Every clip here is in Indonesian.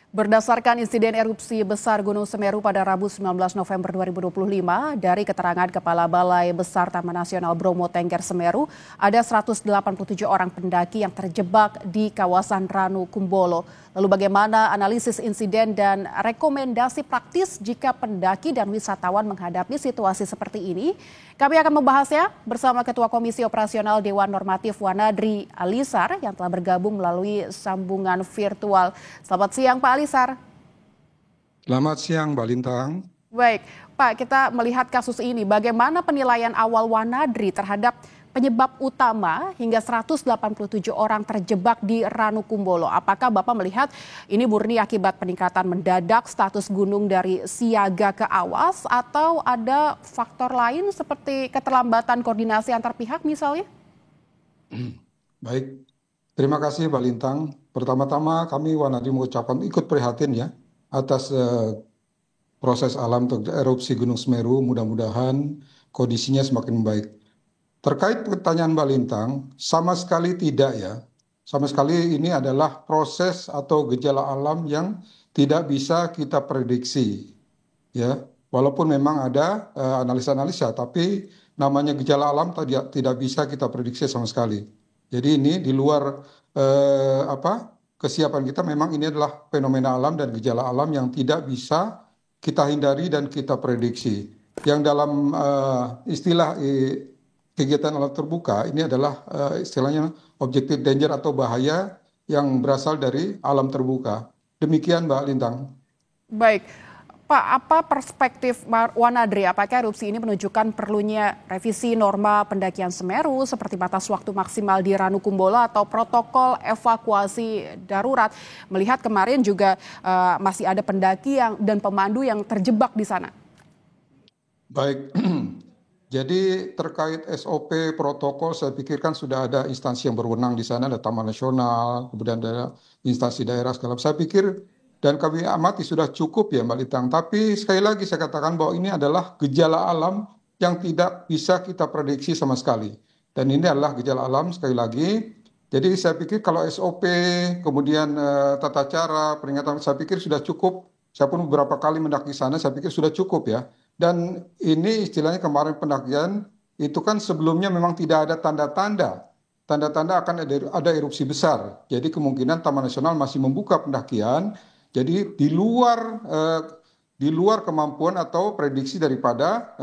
Berdasarkan insiden erupsi besar Gunung Semeru pada Rabu 19 November 2025, dari keterangan Kepala Balai Besar Taman Nasional Bromo Tengger Semeru, ada 187 orang pendaki yang terjebak di kawasan Ranu Kumbolo. Lalu bagaimana analisis insiden dan rekomendasi praktis jika pendaki dan wisatawan menghadapi situasi seperti ini? Kami akan membahasnya bersama Ketua Komisi Operasional Dewan Normatif Wanadri Alisar yang telah bergabung melalui sambungan virtual. Selamat siang Pak Alisar. Selamat siang Mbak Lintang. Baik, Pak, kita melihat kasus ini. Bagaimana penilaian awal Wanadri terhadap penyebab utama hingga 187 orang terjebak di Ranu Kumbolo? Apakah Bapak melihat ini murni akibat peningkatan mendadak status gunung dari siaga ke awas atau ada faktor lain seperti keterlambatan koordinasi antar pihak misalnya? Baik, terima kasih Mbak Lintang. Pertama-tama kami Wanadri mengucapkan ikut prihatin ya atas proses alam erupsi Gunung Semeru. Mudah-mudahan kondisinya semakin membaik. Terkait pertanyaan Mbak Lintang, sama sekali tidak ya. Sama sekali ini adalah proses atau gejala alam yang tidak bisa kita prediksi. Ya, walaupun memang ada analisa-analisa, tapi namanya gejala alam tidak bisa kita prediksi sama sekali. Jadi ini di luar kesiapan kita, memang ini adalah fenomena alam dan gejala alam yang tidak bisa kita hindari dan kita prediksi. Yang dalam istilah kegiatan alam terbuka ini adalah istilahnya objective danger atau bahaya yang berasal dari alam terbuka. Demikian Mbak Lintang. Baik, Pak, apa perspektif Wanadri? Apakah erupsi ini menunjukkan perlunya revisi norma pendakian Semeru seperti batas waktu maksimal di Ranu Kumbolo atau protokol evakuasi darurat? Melihat kemarin juga masih ada pendaki dan pemandu yang terjebak di sana. Baik. Jadi terkait SOP protokol, saya pikir kan sudah ada instansi yang berwenang di sana, ada Taman Nasional, kemudian ada instansi daerah segala. Saya pikir dan kami amati sudah cukup ya Mbak Litang. Tapi sekali lagi saya katakan bahwa ini adalah gejala alam yang tidak bisa kita prediksi sama sekali. Dan ini adalah gejala alam sekali lagi. Jadi saya pikir kalau SOP, kemudian tata cara, peringatan, saya pikir sudah cukup. Saya pun beberapa kali mendaki sana, saya pikir sudah cukup ya. Dan ini istilahnya kemarin pendakian itu kan sebelumnya memang tidak ada tanda-tanda akan ada erupsi besar. Jadi kemungkinan Taman Nasional masih membuka pendakian. Jadi di luar kemampuan atau prediksi daripada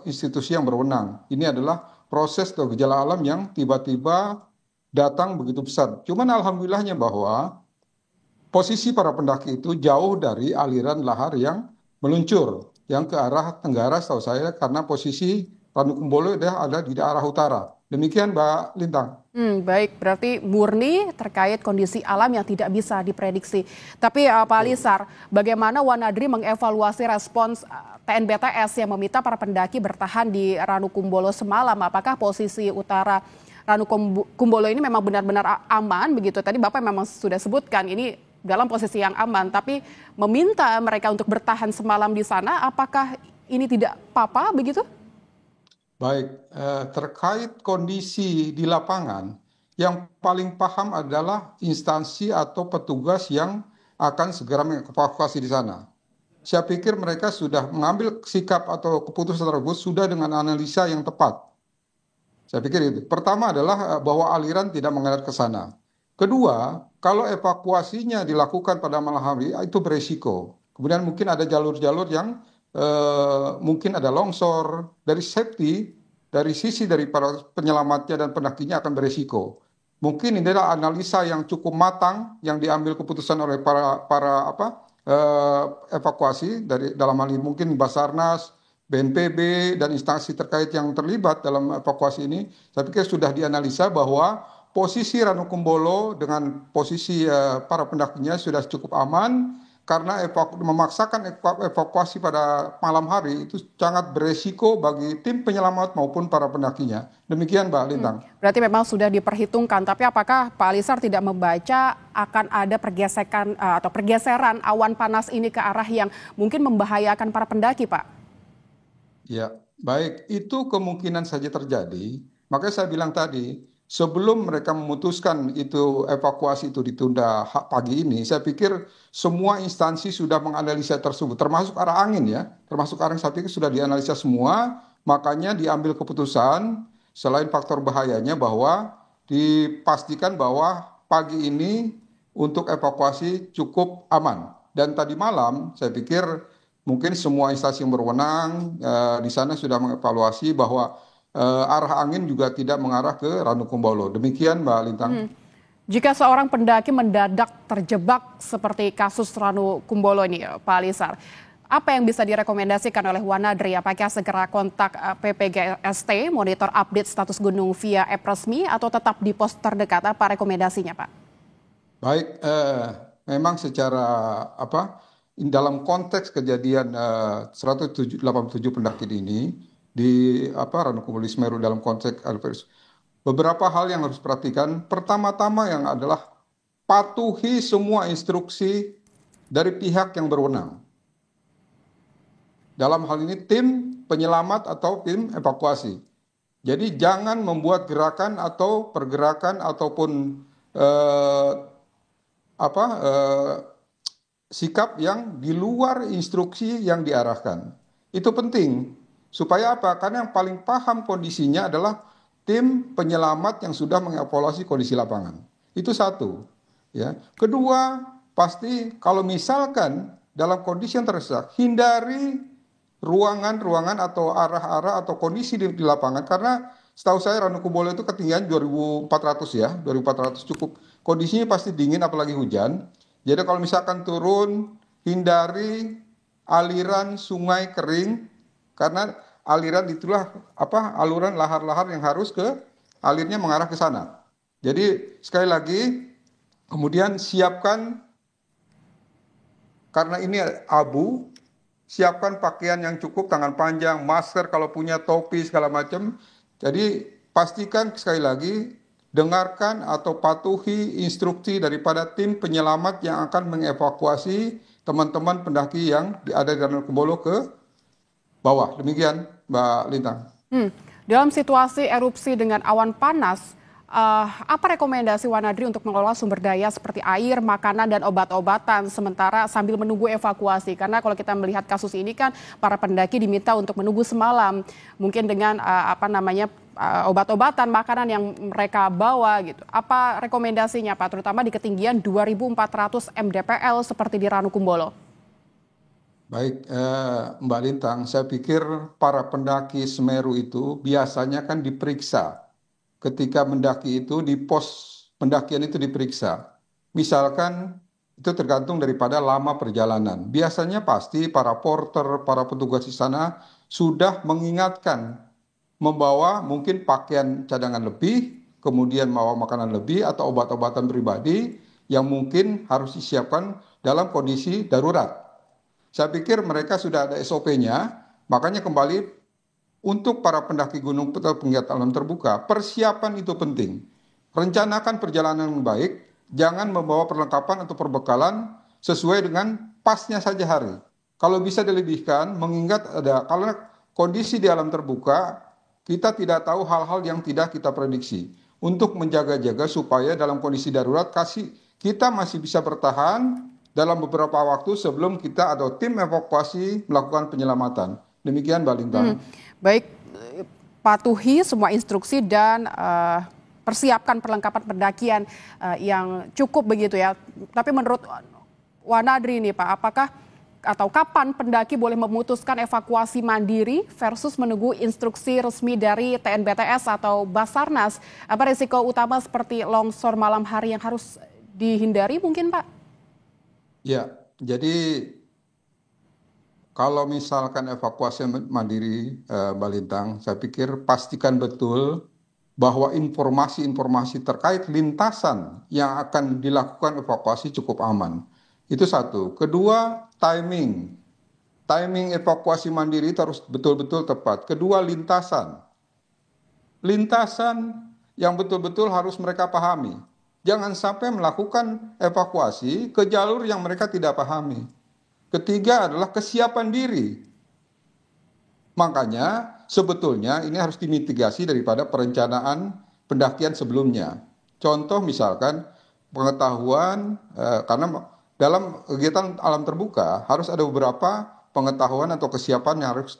institusi yang berwenang. Ini adalah proses atau gejala alam yang tiba-tiba datang begitu besar. Cuman alhamdulillahnya bahwa posisi para pendaki itu jauh dari aliran lahar yang meluncur, yang ke arah tenggara setahu saya, karena posisi Ranu Kumbolo ada di arah utara. Demikian Mbak Lintang. Baik, berarti murni terkait kondisi alam yang tidak bisa diprediksi. Tapi Pak Alisar, bagaimana Wanadri mengevaluasi respons TNBTS yang meminta para pendaki bertahan di Ranu Kumbolo semalam? Apakah posisi utara Ranu Kumbolo ini memang benar-benar aman begitu? Tadi Bapak memang sudah sebutkan ini dalam posisi yang aman, tapi meminta mereka untuk bertahan semalam di sana, apakah ini tidak apa-apa begitu? Baik, terkait kondisi di lapangan, yang paling paham adalah instansi atau petugas yang akan segera mengevakuasi di sana. Saya pikir mereka sudah mengambil sikap atau keputusan tersebut sudah dengan analisa yang tepat. Saya pikir itu. Pertama adalah bahwa aliran tidak mengalir ke sana. Kedua, kalau evakuasinya dilakukan pada malam hari itu beresiko. Kemudian mungkin ada jalur-jalur yang mungkin ada longsor. Dari safety, dari sisi dari para penyelamatnya dan pendakinya akan beresiko. Mungkin ini adalah analisa yang cukup matang yang diambil keputusan oleh para evakuasi dari dalam hal ini mungkin Basarnas, BNPB dan instansi terkait yang terlibat dalam evakuasi ini. Saya pikir sudah dianalisa bahwa posisi Ranu Kumbolo dengan posisi para pendakinya sudah cukup aman karena memaksakan evakuasi pada malam hari itu sangat beresiko bagi tim penyelamat maupun para pendakinya. Demikian Mbak Lintang. Berarti memang sudah diperhitungkan, tapi apakah Pak Alisar tidak membaca akan ada pergesekan atau pergeseran awan panas ini ke arah yang mungkin membahayakan para pendaki, Pak? Ya, baik, itu kemungkinan saja terjadi. Makanya saya bilang tadi, sebelum mereka memutuskan itu evakuasi itu ditunda pagi ini, saya pikir semua instansi sudah menganalisa tersebut, termasuk arah angin ya, termasuk arah saya pikir sudah dianalisa semua, makanya diambil keputusan selain faktor bahayanya bahwa dipastikan bahwa pagi ini untuk evakuasi cukup aman. Dan tadi malam saya pikir mungkin semua instansi yang berwenang di sana sudah mengevaluasi bahwa arah angin juga tidak mengarah ke Ranukumbolo. Demikian Mbak Lintang. Jika seorang pendaki mendadak terjebak seperti kasus Ranukumbolo ini, Pak Alisar, apa yang bisa direkomendasikan oleh Wanadri? Apakah segera kontak PPGST, monitor update status gunung via app resmi, atau tetap di pos terdekat? Apa rekomendasinya, Pak? Baik, memang secara dalam konteks kejadian 187 pendaki ini di Ranukumbolo Semeru dalam konteks Alperus, beberapa hal yang harus perhatikan. Pertama-tama yang adalah patuhi semua instruksi dari pihak yang berwenang. Dalam hal ini tim penyelamat atau tim evakuasi. Jadi jangan membuat gerakan atau pergerakan ataupun sikap yang di luar instruksi yang diarahkan. Itu penting. Supaya apa? Karena yang paling paham kondisinya adalah tim penyelamat yang sudah mengevaluasi kondisi lapangan. Itu satu. Ya. Kedua, pasti kalau misalkan dalam kondisi yang terdesak, hindari ruangan-ruangan atau arah-arah atau kondisi di lapangan, karena setahu saya Ranukumbolo itu ketinggian 2.400 ya, 2.400 cukup. Kondisinya pasti dingin apalagi hujan. Jadi kalau misalkan turun, hindari aliran sungai kering, karena aliran itulah aluran lahar-lahar yang harus alirnya mengarah ke sana. Jadi sekali lagi, kemudian siapkan, karena ini abu, siapkan pakaian yang cukup, tangan panjang, masker kalau punya, topi segala macam. Jadi pastikan sekali lagi dengarkan atau patuhi instruksi daripada tim penyelamat yang akan mengevakuasi teman-teman pendaki yang ada di Ranukumbolo ke bawah. Demikian Mbak Lintang. Dalam situasi erupsi dengan awan panas, apa rekomendasi Wanadri untuk mengelola sumber daya seperti air, makanan, dan obat-obatan sementara sambil menunggu evakuasi? Karena kalau kita melihat kasus ini kan para pendaki diminta untuk menunggu semalam, mungkin dengan obat-obatan, makanan yang mereka bawa gitu. Apa rekomendasinya Pak, terutama di ketinggian 2.400 mdpl seperti di Ranukumbolo? Baik, Mbak Lintang, saya pikir para pendaki Semeru itu biasanya kan diperiksa. Ketika mendaki itu di pos pendakian itu diperiksa. Misalkan itu tergantung daripada lama perjalanan. Biasanya pasti para porter, para petugas di sana sudah mengingatkan membawa mungkin pakaian cadangan lebih, kemudian membawa makanan lebih atau obat-obatan pribadi yang mungkin harus disiapkan dalam kondisi darurat. Saya pikir mereka sudah ada SOP-nya, makanya kembali untuk para pendaki gunung atau penggiat alam terbuka, persiapan itu penting. Rencanakan perjalanan yang baik, jangan membawa perlengkapan atau perbekalan sesuai dengan pasnya saja hari. Kalau bisa dilebihkan, mengingat karena kondisi di alam terbuka, kita tidak tahu hal-hal yang tidak kita prediksi. Untuk menjaga-jaga supaya dalam kondisi darurat, kita masih bisa bertahan dalam beberapa waktu sebelum kita atau tim evakuasi melakukan penyelamatan. Demikian Mbak Lintang. Baik, patuhi semua instruksi dan persiapkan perlengkapan pendakian yang cukup begitu ya. Tapi menurut Wanadri nih Pak, apakah atau kapan pendaki boleh memutuskan evakuasi mandiri versus menunggu instruksi resmi dari TNBTS atau Basarnas? Apa risiko utama seperti longsor malam hari yang harus dihindari mungkin Pak? Ya, jadi kalau misalkan evakuasi mandiri, Mbak Lintang, saya pikir pastikan betul bahwa informasi-informasi terkait lintasan yang akan dilakukan evakuasi cukup aman. Itu satu. Kedua, timing. Timing evakuasi mandiri itu harus betul-betul tepat. Kedua, lintasan. Lintasan yang betul-betul harus mereka pahami. Jangan sampai melakukan evakuasi ke jalur yang mereka tidak pahami. Ketiga adalah kesiapan diri. Makanya sebetulnya ini harus dimitigasi daripada perencanaan pendakian sebelumnya. Contoh misalkan pengetahuan, karena dalam kegiatan alam terbuka harus ada beberapa pengetahuan atau kesiapan yang harus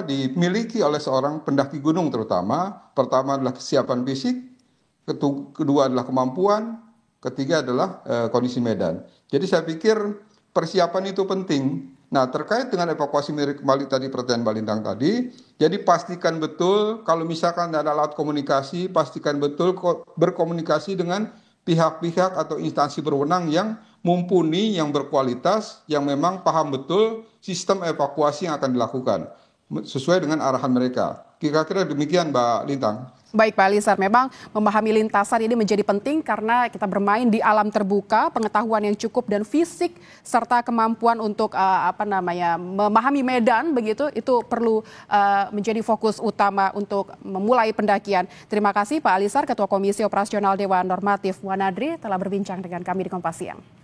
dimiliki oleh seorang pendaki gunung terutama. Pertama adalah kesiapan fisik, kedua adalah kemampuan, ketiga adalah kondisi medan. Jadi saya pikir persiapan itu penting. Nah, terkait dengan evakuasi kembali tadi pertanyaan Mbak Lintang tadi, jadi pastikan betul kalau misalkan ada alat komunikasi, pastikan betul berkomunikasi dengan pihak-pihak atau instansi berwenang yang mumpuni, yang berkualitas, yang memang paham betul sistem evakuasi yang akan dilakukan sesuai dengan arahan mereka. Kira-kira demikian, Mbak Lintang. Baik Pak Alisar, memang memahami lintasan ini menjadi penting karena kita bermain di alam terbuka, pengetahuan yang cukup dan fisik serta kemampuan untuk memahami medan begitu itu perlu menjadi fokus utama untuk memulai pendakian. Terima kasih Pak Alisar, Ketua Komisi Operasional Dewan Normatif Wanadri telah berbincang dengan kami di Kompas Siang.